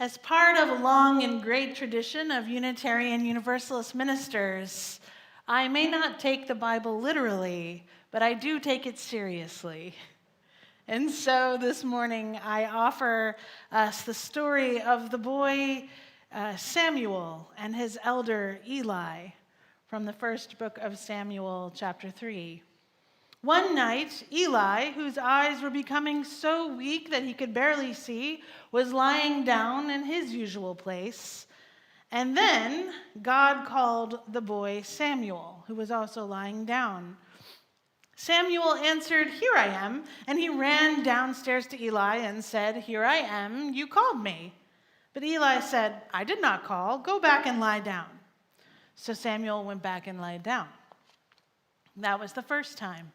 As part of a long and great tradition of Unitarian Universalist ministers, I may not take the Bible literally, but I do take it seriously. And so this morning I offer us the story of the boy Samuel and his elder Eli from the first book of Samuel, chapter 3. One night, Eli, whose eyes were becoming so weak that he could barely see, was lying down in his usual place. And then God called the boy Samuel, who was also lying down. Samuel answered, "Here I am." And he ran downstairs to Eli and said, "Here I am, you called me." But Eli said, "I did not call. Go back and lie down." So Samuel went back and lay down. That was the first time.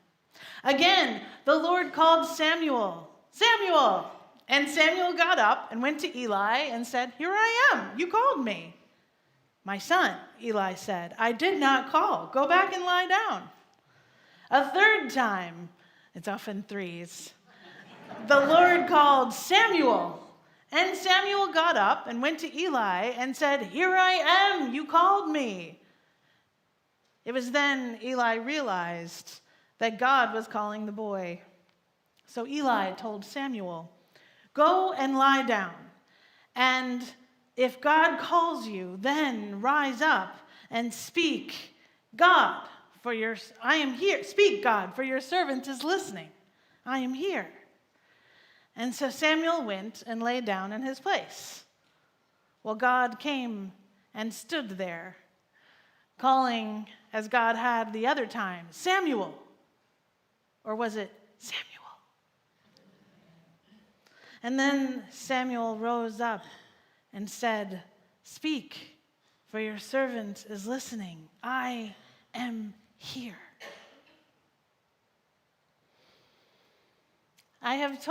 Again, the Lord called Samuel, "Samuel!" And Samuel got up and went to Eli and said, "Here I am, you called me." "My son," Eli said, "I did not call. Go back and lie down." A third time, it's often threes, the Lord called Samuel. And Samuel got up and went to Eli and said, "Here I am, you called me." It was then Eli realized that God was calling the boy. So Eli told Samuel, "Go and lie down, and if God calls you, then rise up and speak. I am here. Speak, God, for your servant is listening. I am here." And so Samuel went and lay down in his place. Well, God came and stood there, calling as God had the other time, "Samuel." Or was it Samuel? And then Samuel rose up and said, "Speak, for your servant is listening. I am here." I have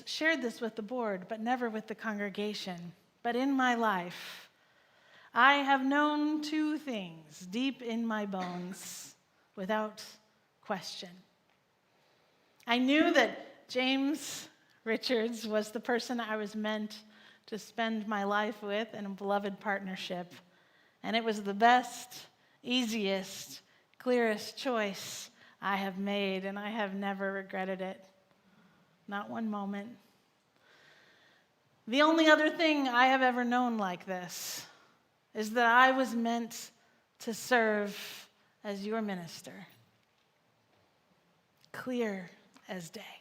shared this with the board, but never with the congregation. But in my life, I have known two things deep in my bones without question. I knew that James Richards was the person I was meant to spend my life with in a beloved partnership. And it was the best, easiest, clearest choice I have made, and I have never regretted it. Not one moment. The only other thing I have ever known like this is that I was meant to serve as your minister. Clear as day.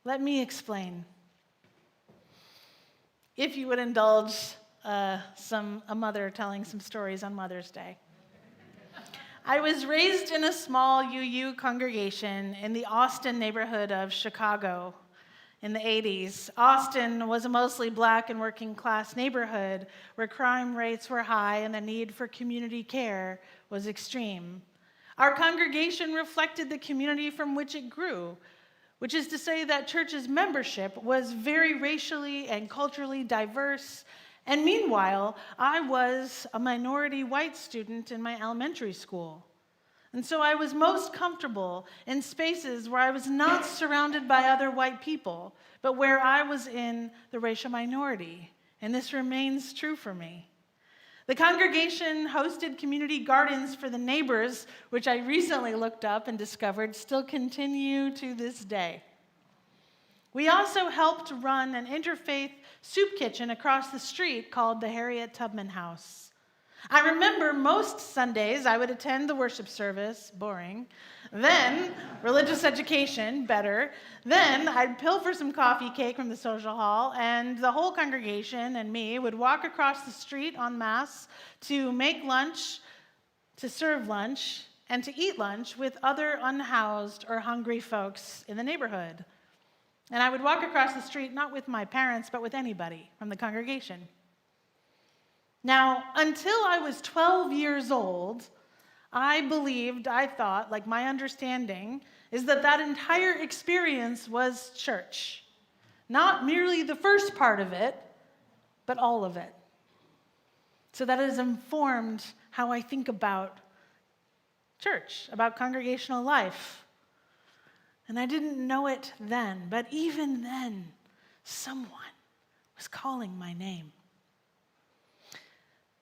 Let me explain. If you would indulge a mother telling some stories on Mother's Day. I was raised in a small UU congregation in the Austin neighborhood of Chicago in the 80s. Austin was a mostly black and working class neighborhood where crime rates were high and the need for community care was extreme. Our congregation reflected the community from which it grew, which is to say that church's membership was very racially and culturally diverse. And meanwhile, I was a minority white student in my elementary school. And so I was most comfortable in spaces where I was not surrounded by other white people, but where I was in the racial minority. And this remains true for me. The congregation hosted community gardens for the neighbors, which I recently looked up and discovered still continue to this day. We also helped run an interfaith soup kitchen across the street called the Harriet Tubman House. I remember most Sundays I would attend the worship service, boring, then religious education, better, then I'd pilfer some coffee cake from the social hall, and the whole congregation and me would walk across the street en masse to make lunch, to serve lunch, and to eat lunch with other unhoused or hungry folks in the neighborhood. And I would walk across the street not with my parents, but with anybody from the congregation. Now, until I was 12 years old, I thought, like my understanding, is that entire experience was church. Not merely the first part of it, but all of it. So that has informed how I think about church, about congregational life. And I didn't know it then, but even then, someone was calling my name.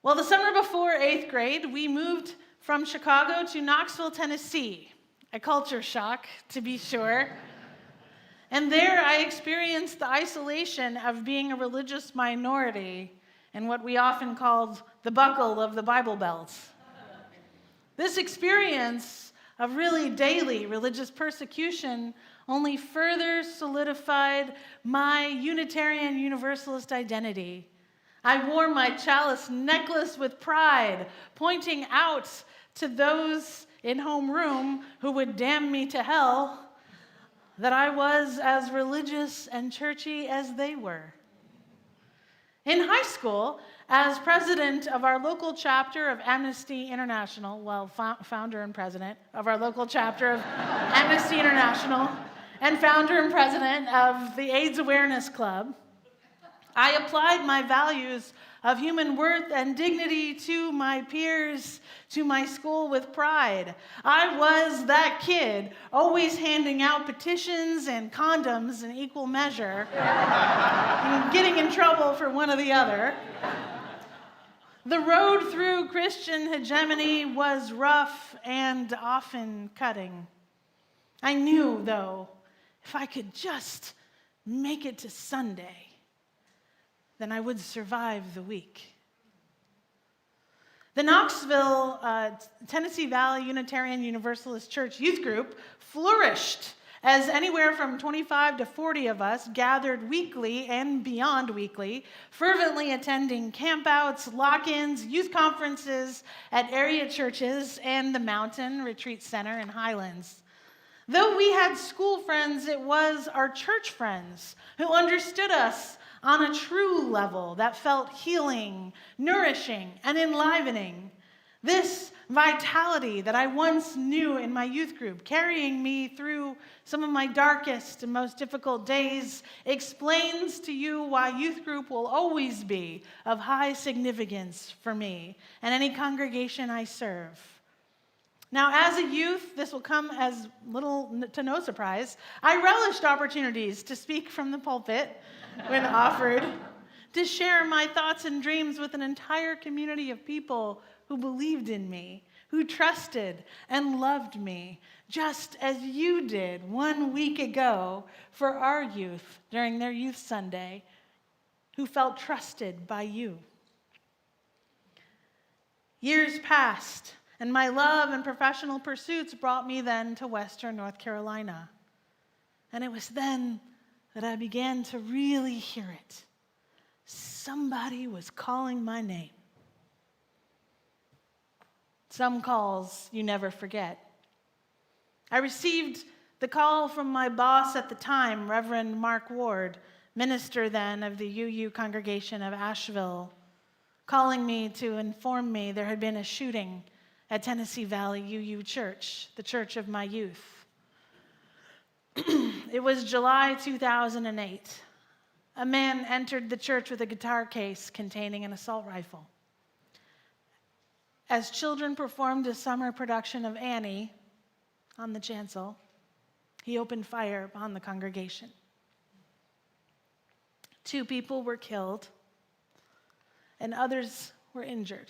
Well, the summer before 8th grade, we moved from Chicago to Knoxville, Tennessee. A culture shock, to be sure. And there I experienced the isolation of being a religious minority in what we often called the buckle of the Bible Belt. This experience of really daily religious persecution only further solidified my Unitarian Universalist identity. I wore my chalice necklace with pride, pointing out to those in homeroom who would damn me to hell that I was as religious and churchy as they were. In high school, as president of our local chapter of Amnesty International, founder and president of our local chapter of Amnesty International, and founder and president of the AIDS Awareness Club, I applied my values of human worth and dignity to my peers, to my school with pride. I was that kid, always handing out petitions and condoms in equal measure, and getting in trouble for one or the other. The road through Christian hegemony was rough and often cutting. I knew, though, if I could just make it to Sunday, then I would survive the week. The Knoxville, Tennessee Valley Unitarian Universalist Church youth group flourished as anywhere from 25 to 40 of us gathered weekly and beyond weekly, fervently attending campouts, lock-ins, youth conferences at area churches and the Mountain Retreat Center in Highlands. Though we had school friends, it was our church friends who understood us on a true level that felt healing, nourishing, and enlivening. This vitality that I once knew in my youth group, carrying me through some of my darkest and most difficult days, explains to you why youth group will always be of high significance for me and any congregation I serve. Now, as a youth, this will come as little to no surprise, I relished opportunities to speak from the pulpit when offered, to share my thoughts and dreams with an entire community of people who believed in me, who trusted and loved me, just as you did 1 week ago for our youth during their Youth Sunday, who felt trusted by you. Years passed, and my love and professional pursuits brought me then to Western North Carolina. And it was then that I began to really hear it. Somebody was calling my name. Some calls you never forget. I received the call from my boss at the time, Reverend Mark Ward, minister then of the UU congregation of Asheville, calling me to inform me there had been a shooting at Tennessee Valley UU Church, the church of my youth. It was July 2008. A man entered the church with a guitar case containing an assault rifle. As children performed a summer production of Annie on the chancel, he opened fire upon the congregation. 2 people were killed, and others were injured.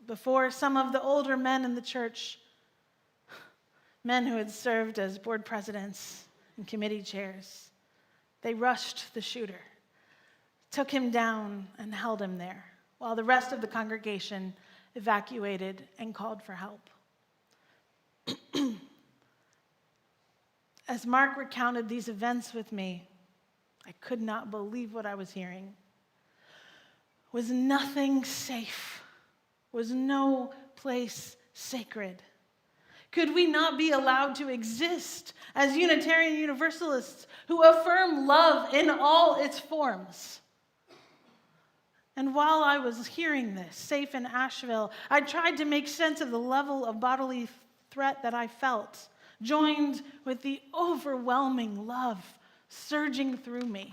Before some of the older men in the church, men who had served as board presidents and committee chairs, they rushed the shooter, took him down, and held him there, while the rest of the congregation evacuated and called for help. As Mark recounted these events with me, I could not believe what I was hearing. Was nothing safe? Was no place sacred? Could we not be allowed to exist as Unitarian Universalists who affirm love in all its forms? And while I was hearing this, safe in Asheville, I tried to make sense of the level of bodily threat that I felt, joined with the overwhelming love surging through me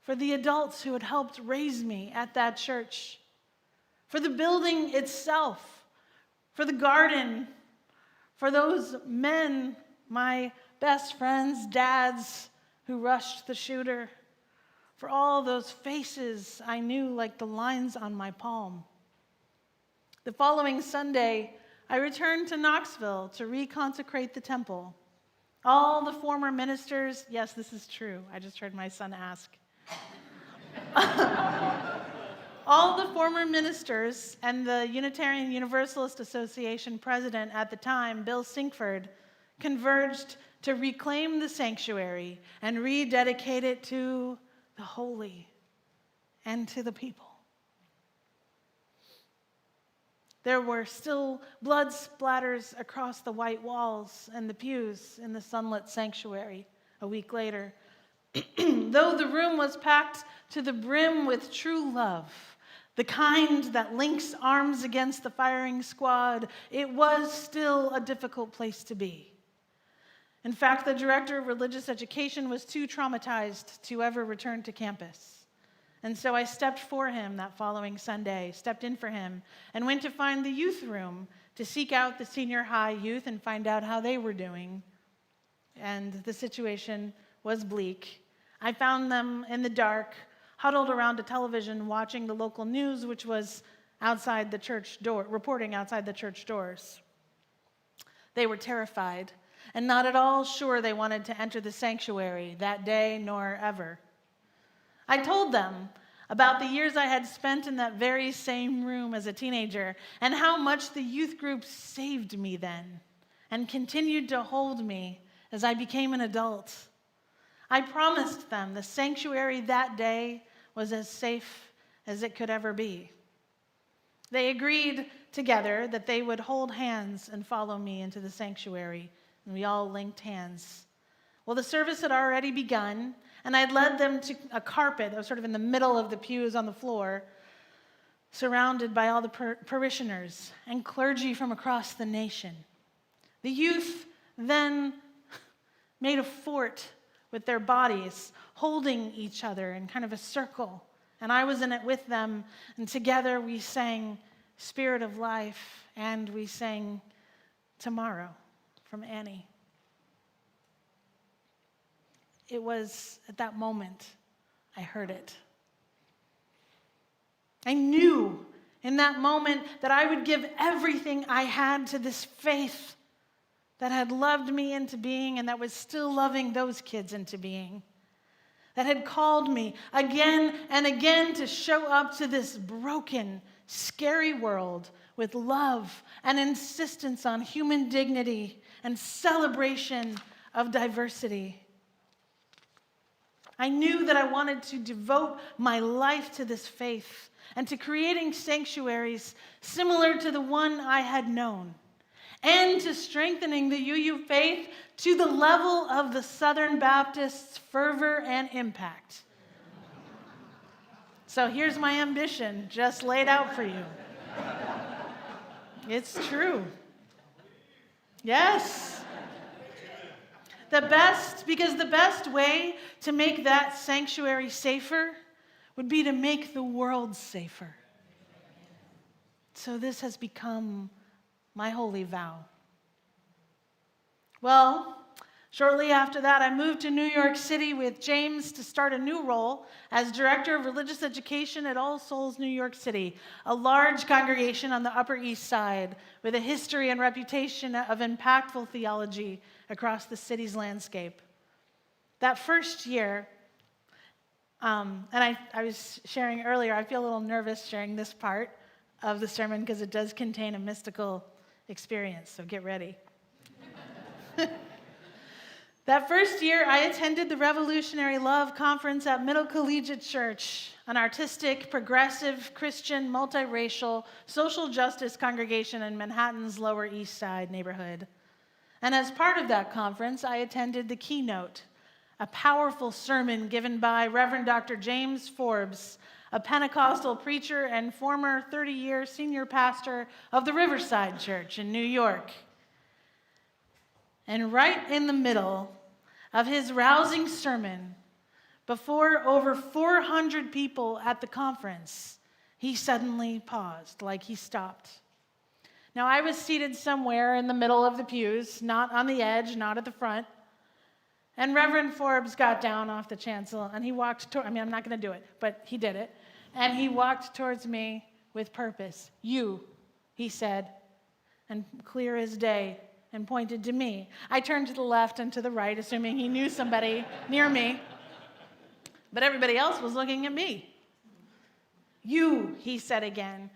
for the adults who had helped raise me at that church, for the building itself, for the garden, for those men, my best friends, dads, who rushed the shooter, for all those faces I knew like the lines on my palm. The following Sunday, I returned to Knoxville to reconsecrate the temple. All the former ministers, yes, this is true. I just heard my son ask. All the former ministers and the Unitarian Universalist Association president at the time, Bill Sinkford, converged to reclaim the sanctuary and rededicate it to the holy and to the people. There were still blood splatters across the white walls and the pews in the sunlit sanctuary a week later. Though the room was packed to the brim with true love, the kind that links arms against the firing squad, it was still a difficult place to be. In fact, the director of religious education was too traumatized to ever return to campus. And so I stepped for him that following Sunday, stepped in for him, and went to find the youth room to seek out the senior high youth and find out how they were doing. And the situation was bleak. I found them in the dark, huddled around a television watching the local news, which was outside the church door, reporting outside the church doors. They were terrified and not at all sure they wanted to enter the sanctuary that day nor ever. I told them about the years I had spent in that very same room as a teenager and how much the youth group saved me then and continued to hold me as I became an adult. I promised them the sanctuary that day was as safe as it could ever be. They agreed together that they would hold hands and follow me into the sanctuary, and we all linked hands. Well, the service had already begun, and I'd led them to a carpet that was sort of in the middle of the pews on the floor, surrounded by all the parishioners and clergy from across the nation. The youth then made a fort with their bodies, holding each other in kind of a circle. And I was in it with them, and together we sang Spirit of Life, and we sang Tomorrow from Annie. It was at that moment I heard it. I knew in that moment that I would give everything I had to this faith that had loved me into being and that was still loving those kids into being, that had called me again and again to show up to this broken, scary world with love and insistence on human dignity and celebration of diversity. I knew that I wanted to devote my life to this faith and to creating sanctuaries similar to the one I had known, and to strengthening the UU faith to the level of the Southern Baptists' fervor and impact. So here's my ambition, just laid out for you. It's true. Yes. Because the best way to make that sanctuary safer would be to make the world safer. So this has become my holy vow. Well, shortly after that, I moved to New York City with James to start a new role as Director of Religious Education at All Souls New York City, a large congregation on the Upper East Side with a history and reputation of impactful theology across the city's landscape. That first year, and I was sharing earlier, I feel a little nervous sharing this part of the sermon because it does contain a mystical experience, so get ready. That first year, I attended the Revolutionary Love Conference at Middle Collegiate Church, an artistic, progressive, Christian, multiracial, social justice congregation in Manhattan's Lower East Side neighborhood. And as part of that conference, I attended the keynote, a powerful sermon given by Reverend Dr. James Forbes, a Pentecostal preacher and former 30-year senior pastor of the Riverside Church in New York. And right in the middle of his rousing sermon, before over 400 people at the conference, he suddenly paused, like he stopped. Now, I was seated somewhere in the middle of the pews, not on the edge, not at the front. And Reverend Forbes got down off the chancel, and he walked toward, I'm not going to do it, but he did it. And he walked towards me with purpose. You, he said, and clear as day, and pointed to me. I turned to the left and to the right, assuming he knew somebody near me. But everybody else was looking at me. You, he said again,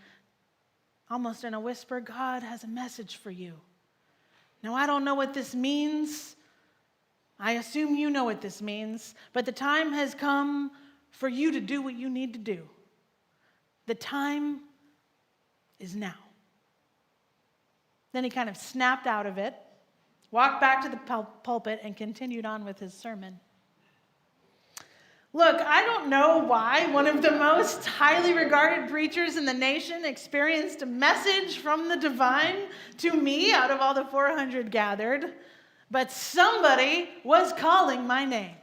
almost in a whisper, God has a message for you. Now, I don't know what this means. I assume you know what this means, but the time has come for you to do what you need to do. The time is now. Then he kind of snapped out of it, walked back to the pulpit, and continued on with his sermon. Look, I don't know why one of the most highly regarded preachers in the nation experienced a message from the divine to me out of all the 400 gathered, but somebody was calling my name.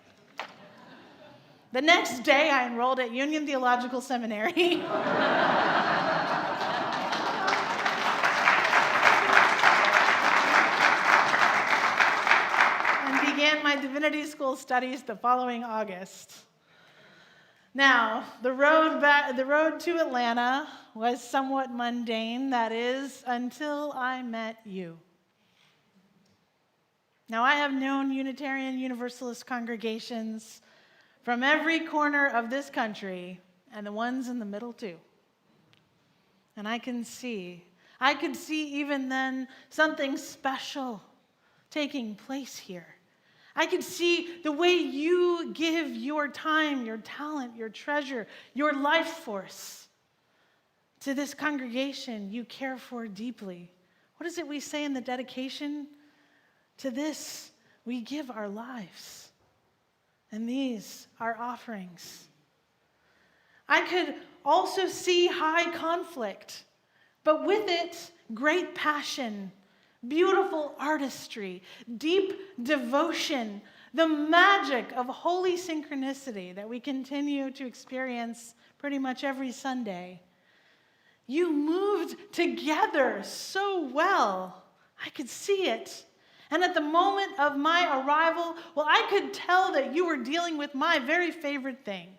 The next day, I enrolled at Union Theological Seminary. And began my divinity school studies the following August. Now, the road to Atlanta was somewhat mundane, that is, until I met you. Now, I have known Unitarian Universalist congregations from every corner of this country, and the ones in the middle too. And I could see even then something special taking place here. I could see the way you give your time, your talent, your treasure, your life force to this congregation you care for deeply. What is it we say in the dedication? To this, we give our lives, and these are offerings. I could also see high conflict, but with it, great passion, beautiful artistry, deep devotion, the magic of holy synchronicity that we continue to experience pretty much every Sunday. You moved together so well. I could see it. And at the moment of my arrival, well, I could tell that you were dealing with my very favorite thing,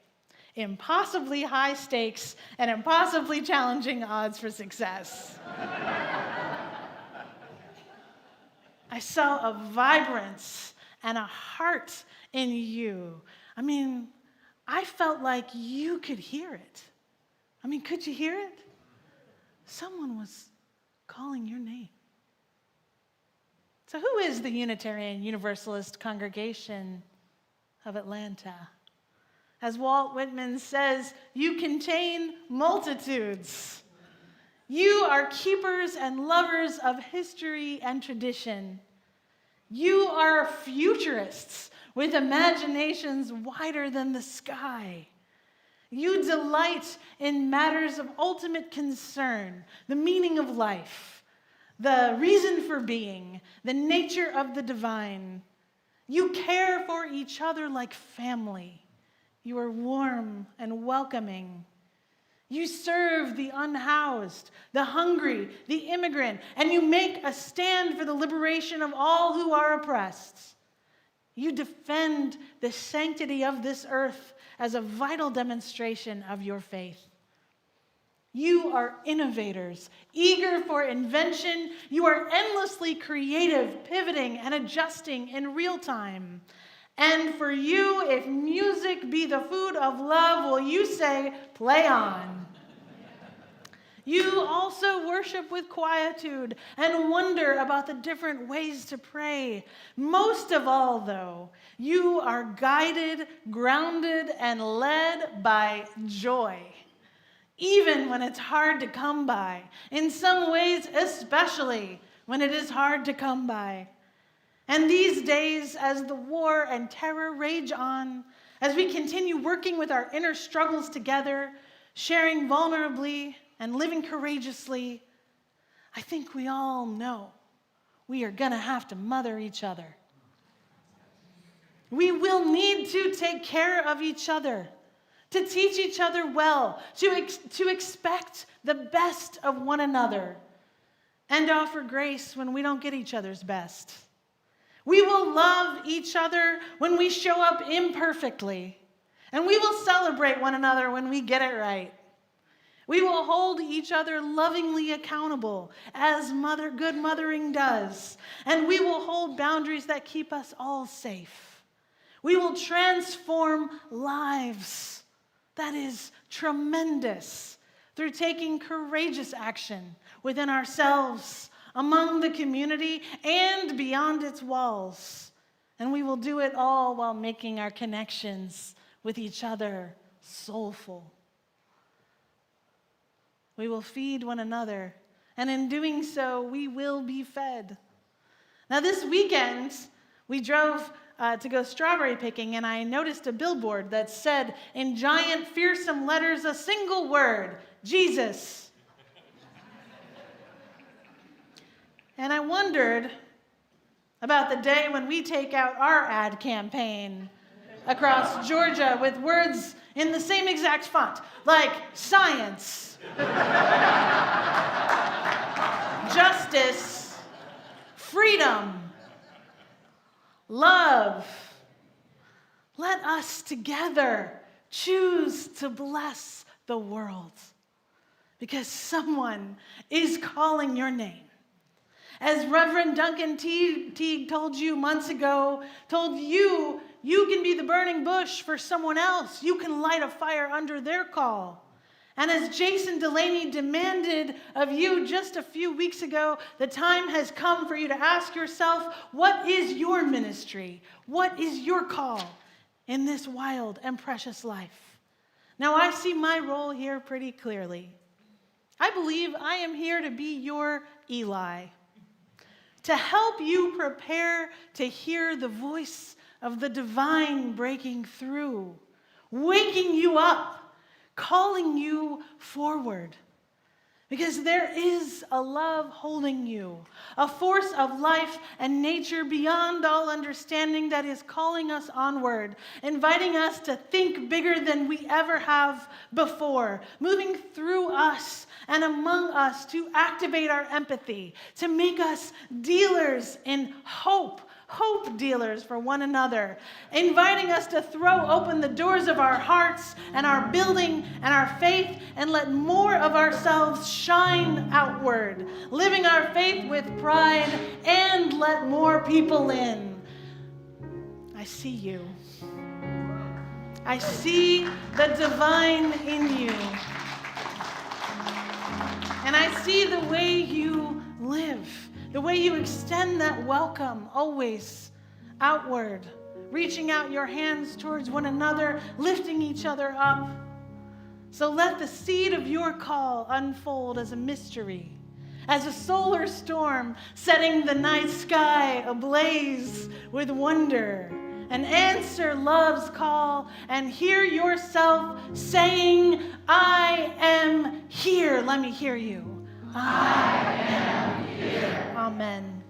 impossibly high stakes and impossibly challenging odds for success. I saw a vibrance and a heart in you. I felt like you could hear it. Could you hear it? Someone was calling your name. So who is the Unitarian Universalist congregation of Atlanta? As Walt Whitman says, you contain multitudes. You are keepers and lovers of history and tradition. You are futurists with imaginations wider than the sky. You delight in matters of ultimate concern, the meaning of life, the reason for being, the nature of the divine. You care for each other like family. You are warm and welcoming. You serve the unhoused, the hungry, the immigrant, and you make a stand for the liberation of all who are oppressed. You defend the sanctity of this earth as a vital demonstration of your faith. You are innovators, eager for invention. You are endlessly creative, pivoting and adjusting in real time. And for you, if music be the food of love, will you say, play on? You also worship with quietude and wonder about the different ways to pray. Most of all, though, you are guided, grounded, and led by joy, even when it's hard to come by. In some ways, especially when it is hard to come by. And these days, as the war and terror rage on, as we continue working with our inner struggles together, sharing vulnerably and living courageously, I think we all know we are going to have to mother each other. We will need to take care of each other, to teach each other well, to expect the best of one another, and offer grace when we don't get each other's best. We will love each other when we show up imperfectly. And we will celebrate one another when we get it right. We will hold each other lovingly accountable as good mothering does. And we will hold boundaries that keep us all safe. We will transform lives. That is tremendous, through taking courageous action within ourselves, among the community, and beyond its walls. And we will do it all while making our connections with each other soulful. We will feed one another, and in doing so, we will be fed. Now, this weekend, we drove to go strawberry picking, and I noticed a billboard that said in giant, fearsome letters, a single word: Jesus. And I wondered about the day when we take out our ad campaign across Georgia with words in the same exact font, like science, justice, freedom, love. Let us together choose to bless the world, because someone is calling your name. As Reverend Duncan Teague told you months ago, told you, you can be the burning bush for someone else. You can light a fire under their call. And as Jason Delaney demanded of you just a few weeks ago, the time has come for you to ask yourself, what is your ministry? What is your call in this wild and precious life? Now, I see my role here pretty clearly. I believe I am here to be your Eli, to help you prepare to hear the voice of the divine breaking through, waking you up, calling you forward. Because there is a love holding you, a force of life and nature beyond all understanding that is calling us onward, inviting us to think bigger than we ever have before, moving through us and among us to activate our empathy, to make us dealers in hope dealers for one another, inviting us to throw open the doors of our hearts and our building and our faith and let more of ourselves shine outward, living our faith with pride, and let more people in. I see you. I see the divine in you. And I see the way you live. The way you extend that welcome always outward, reaching out your hands towards one another, lifting each other up. So let the seed of your call unfold as a mystery, as a solar storm setting the night sky ablaze with wonder. And answer love's call and hear yourself saying, I am here. Let me hear you. I am here. Amen.